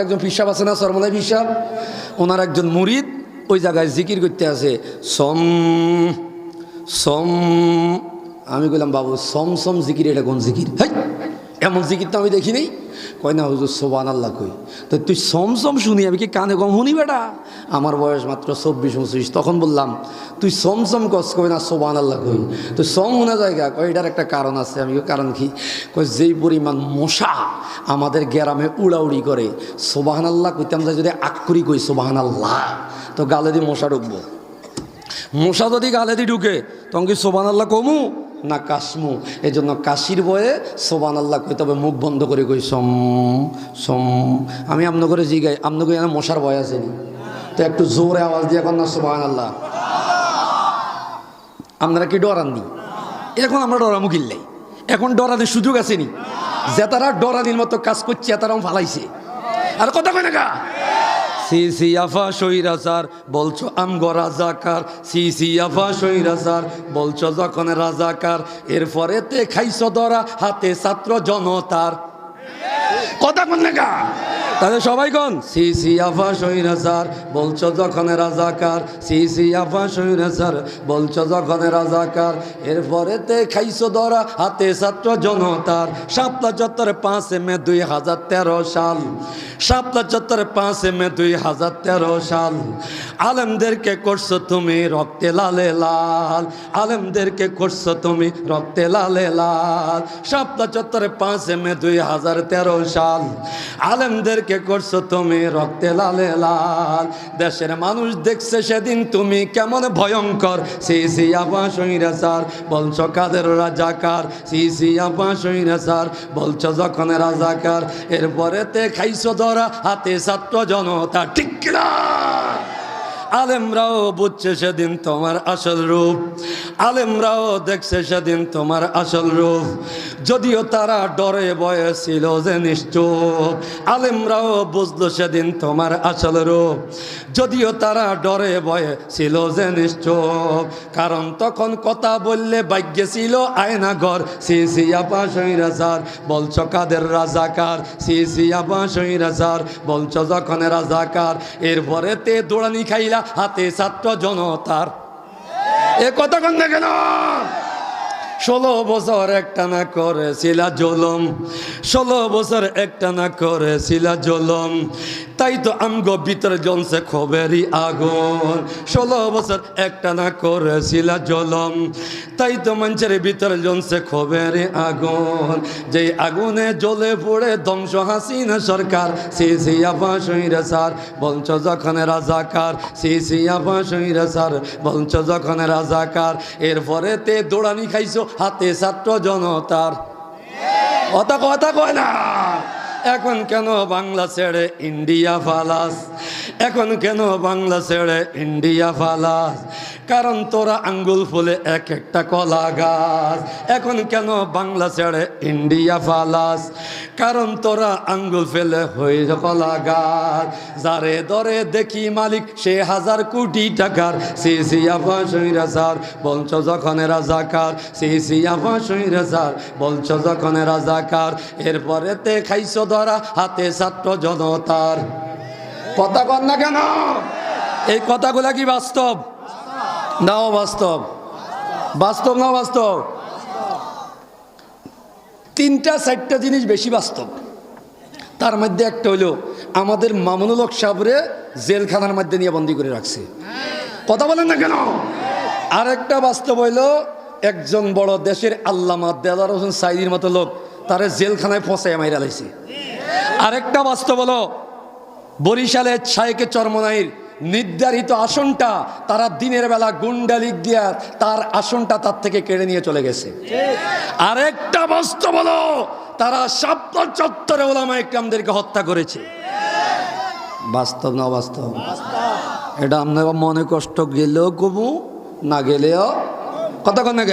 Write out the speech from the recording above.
একজন পিসাব আছে না সরমলাই পিসাব, ওনার একজন মুরিদ ওই জায়গায় জিকির করতে আছে সম সম। আমি বললাম বাবু সম সম জিকির এটা কোন জিকির? হাই, এমন জিকির তো আমি দেখি নেই। কয় না হুজুর সুবহানাল্লাহ কই। তো তুই সম সম শুনি আমি কি কানে কম শুনি বেটা? আমার বয়স মাত্র 24-25। তখন বললাম তুই সম সম কস, কই না সুবহানাল্লাহ কই। তো সম শোনা জায়গা কয় এটার একটা কারণ আছে। আমি কারণ কি? কয় যেই পরিমাণ মশা আমাদের গ্রামে উড়াউড়ি করে, সুবহানাল্লাহ কইতাম যে যদি আক্ষরি কই সুবহানাল্লাহ তো গালে দিয়ে মশা ঢুকবো। মশা যদি গালে দিয়ে ঢুকে তখন কি সুবহানাল্লাহ কমু না কাশমু? এই জন্য কাশির বয়ে সুবহানাল্লাহ কই, তবে মুখ বন্ধ করে কই সম সম। আমি আমনো করে জিগাই আমনো করে মশার ভয় আছে নি? তো একটু জোরে আওয়াজ দিয়ে কর না সুবহানাল্লাহ। আপনারা কি ডরাননি? এখন আমরা ডরামু কিনলাই, এখন ডরানোর সুযোগ আছে নি? যে তারা ডরানির মতো কাজ করছে তারাও ফালাইছে। আর কথা কয় না গা সি আফা সৈরাচার বলছো আমগো রাজাকার, সি আফা সৈরাচার বলছো যখন রাজাকার, এরপরে তে খাইছো ধরা হাতে ছাত্র জনতার। কথা কোন লেখা? তাহলে সবাই কোন সি আফা সৈরাচার বলছো যখন রাজাকার, সি আফা সৈরাচার বলছো যখন রাজাকার, এরপরে তে খাইছো ধরা হাতে ছাত্র জনতার। শাপলা চত্বর 5 মে 2013 সাল, শাপলা চত্বর 5 মে 2013 সাল। আলেমদেরকে করছো তুমি রক্তে লালে লাল, আলেমদেরকে করছো তুমি রক্তে লালে লাল। শাপলা চত্বর 5 মে 2013 সাল। আলেমদেরকে করছো তুমি রক্তে লালে লাল। দেশের মানুষ দেখছে সেদিন তুমি কেমন ভয়ঙ্কর, সি আফা সৈরাচার বলছো কাদের রাজাকার, সি আফা সৈরাচার বলছো যখন রাজাকার, এরপরে তে খাইছো ধরা হাতে ছাত্র জনতা। ঠিক কিনা? আলেমরাও বুঝছে সেদিন তোমার আসল রূপ, আলেমরাও দেখছে সেদিন তোমার আসল রূপ, যদিও তারা ডরে ভয়ে ছিল যে নিশ্চুপ। আলেমরাও বুঝলো সেদিন তোমার আসল রূপ, যদিও তারা ডরে ভয়ে ছিল যে নিশ্চুপ। কারণ তখন কথা বললে ভাগ্যে ছিল আয়নাঘর, সি আফা সৈরাচার বলছো কাদের রাজাকার, সি আফা সৈরাচার বলছো যখন রাজাকার, এরপরে তে দৌড়ানি খাইলা হাতে ছাত্র জনতার। এ কথা কন না কেন? 16 বছর একটানা করেছিলা জুলুম, 16 বছর একটানা করেছিলা জুলুম, তাই তো আমগো ভিতরে জ্বলছে ক্ষোভেরই আগুন। 16 বছর একটানা করেছিলা জুলুম, তাই তো মানুষের ভিতরে জ্বলছে ক্ষোভেরই আগুন। যেই আগুনে জ্বলে পড়ে ধ্বংস হাসিনা সরকার, সি আফা সৈরাচার বলছো যখন রাজাকার, সি আফা সৈরাচার বলছো যখন রাজাকার, এরপরে তে দৌড়ানি খাইছো হাতে ছাত্র জনতার। কথা কথা কয় না। এখন কেন বাংলা ছেড়ে ইন্ডিয়া ফালাস? এখন কেন বাংলা ছেড়ে ইন্ডিয়া ফালাস? কারণ তোরা আঙ্গুল ফুলে এক একটা কলা গাছ। এখন কেন বাংলা ছেড়ে ইন্ডিয়া ফালাস? কারণ তোরা আঙ্গুল ফেলে হয়ে কলা গাছ। যারে দরে দেখি মালিক সে 1000 কোটি টাকার, সি আফা সৈরাচার বলছো যখন রাজাকার, সি আফা সৈরাচার বলছো যখন রাজাকার, এরপরে তে খাইছো ধরা হাতে ছাত্র জনতার। কথা কন না কেন? এই কথাগুলা কি বাস্তব? নাও বাস্তব, বাস্তব নাও বাস্তব। 3-4টা জিনিস বেশি বাস্তব। তার মধ্যে একটা হলো আমাদের মামুনুল হক সাহেবরে জেলখানার মধ্যে নিয়ে বন্দি করে রাখছে। কথা বলেন না কেন? আরেকটা বাস্তব হইলো একজন বড় দেশের আল্লামা দেলাওয়ার হোসেন সাইদির মতো লোক তারে জেলখানায় ফসায় মাইরা লাইছে। আরেকটা বাস্তব হলো বরিশালের শায়েকে চরমনাইর নির্ধারিত আসনটা তারা দিনের বেলা গুন্ডালিক দিয়া তার আসনটা তার থেকে কেড়ে নিয়ে চলে গেছে। আরেকটা বাস্তব হলো তারা শাপলা চত্বরে ওলামা ইকরামদেরকে হত্যা করেছে। বাস্তব না বাস্তব? এটা আপনার মনে কষ্ট গেলেও কমু, না গেলেও কথা কন না।